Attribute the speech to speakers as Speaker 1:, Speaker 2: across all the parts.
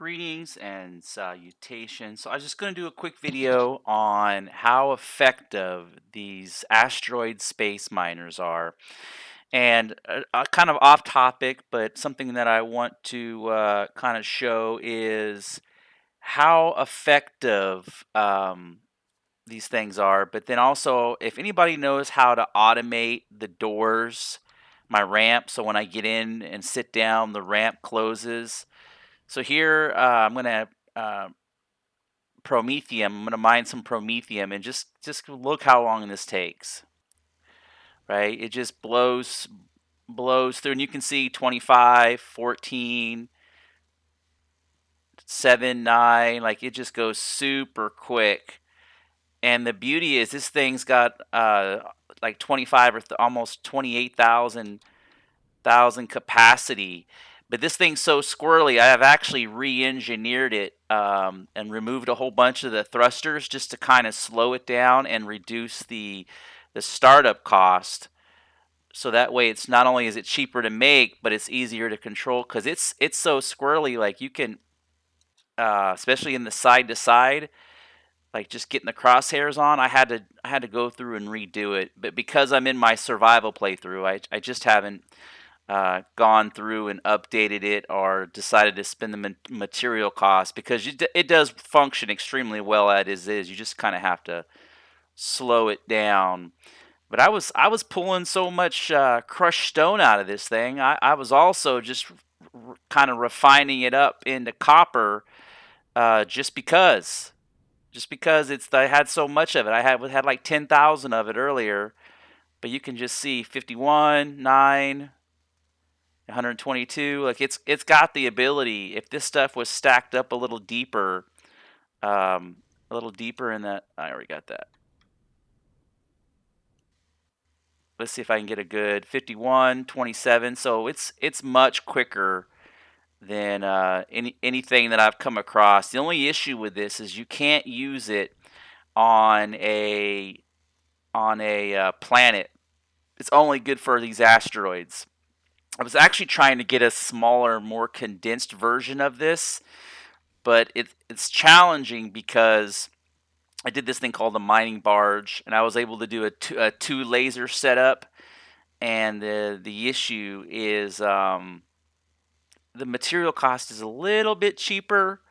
Speaker 1: Greetings and salutations. So I was just going to do a quick video on how effective these asteroid space miners are. And kind of off topic, but something that I want to kind of show is how effective these things are. But then also, if anybody knows how to automate the doors, my ramp, so when I get in and sit down, the ramp closes. So here I'm gonna promethium. I'm gonna mine some promethium and just look how long this takes. Right? It just blows through, and you can see 25, 14, 7, 9. Like it just goes super quick. And the beauty is this thing's got like 25 or almost 28,000 capacity. But this thing's so squirrely, I have actually re-engineered it and removed a whole bunch of the thrusters just to kind of slow it down and reduce the startup cost. So that way, it's not only is it cheaper to make, but it's easier to control because it's so squirrely. Like you can, especially in the side to side, like just getting the crosshairs on. I had to go through and redo it. But because I'm in my survival playthrough, I just haven't gone through and updated it or decided to spend the material cost because it does function extremely well as is. You just kind of have to slow it down. But I was pulling so much crushed stone out of this thing. I was also just kind of refining it up into copper just because I had so much of it. I had like 10,000 of it earlier, but you can just see 51, 9, 122. Like it's got the ability. If this stuff was stacked up a little deeper in that, I already got that. Let's see if I can get a good 51, 27. So it's much quicker than anything that I've come across. The only issue with this is you can't use it on a planet. It's only good for these asteroids. I was actually trying to get a smaller, more condensed version of this, but it's challenging because I did this thing called the mining barge, and I was able to do a two laser setup. And the issue is the material cost is a little bit cheaper.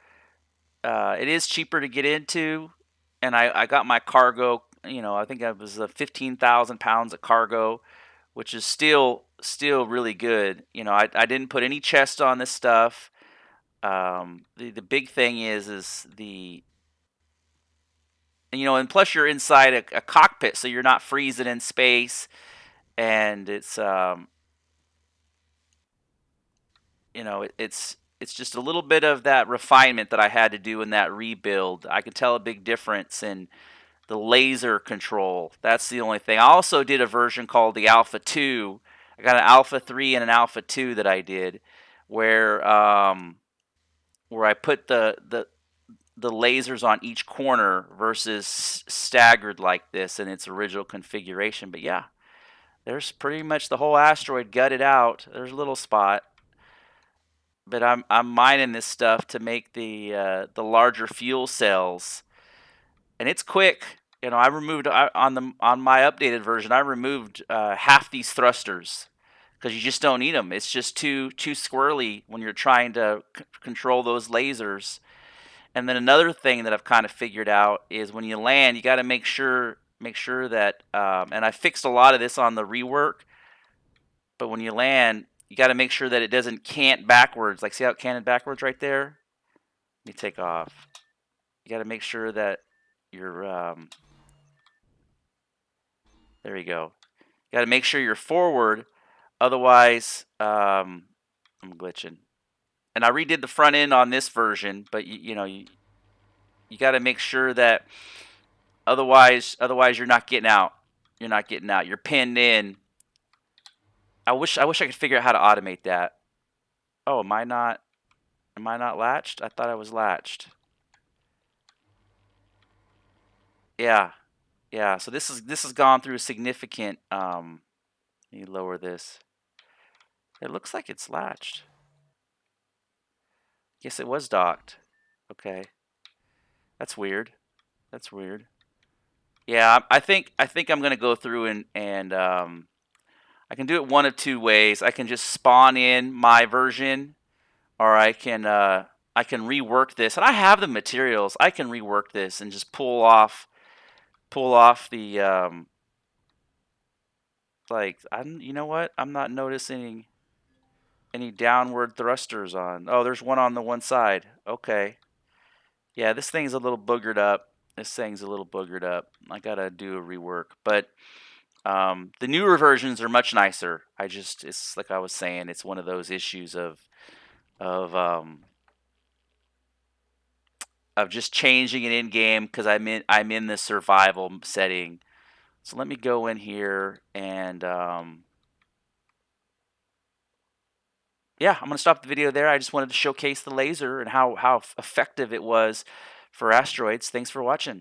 Speaker 1: It is cheaper to get into, and I got my cargo. I think it was 15,000 pounds of cargo, which is still really good. I didn't put any chest on this stuff. The big thing is and plus you're inside a cockpit, so you're not freezing in space, and it's just a little bit of that refinement that I had to do in that rebuild. I could tell a big difference in the laser control. That's the only thing. I also did a version called the Alpha 2. I got an Alpha 3 and an Alpha 2 that I did where I put the lasers on each corner versus staggered like this in its original configuration. But yeah, there's pretty much the whole asteroid gutted out. There's a little spot. But I'm mining this stuff to make the larger fuel cells, and it's quick. I removed on my updated version. I removed half these thrusters because you just don't need them. It's just too squirrely when you're trying to control those lasers. And then another thing that I've kind of figured out is when you land, you got to make sure that and I fixed a lot of this on the rework. But when you land, you got to make sure that it doesn't cant backwards. Like, see how it canted backwards right there? Let me take off. You got to make sure that you're, there you go. You got to make sure you're forward. Otherwise, I'm glitching. And I redid the front end on this version, but you got to make sure that otherwise you're not getting out. You're not getting out. You're pinned in. I wish I could figure out how to automate that. Oh, am I not latched? I thought I was latched. Yeah. Yeah, so this has gone through a significant let me lower this. It looks like it's latched. Guess it was docked. Okay. That's weird. That's weird. Yeah, I think I'm gonna go through and I can do it one of two ways. I can just spawn in my version, or I can rework this, and I have the materials. I can rework this and just pull off the like you know what? I'm not noticing any downward thrusters on. Oh, there's one on the one side. Okay. Yeah, this thing's a little boogered up. This thing's a little boogered up. I gotta do a rework, but the newer versions are much nicer. It's like I was saying, it's one of those issues of um, of just changing it in game because I'm in the survival setting. So let me go in here and yeah, I'm gonna stop the video there. I just wanted to showcase the laser and how effective it was for asteroids. Thanks for watching.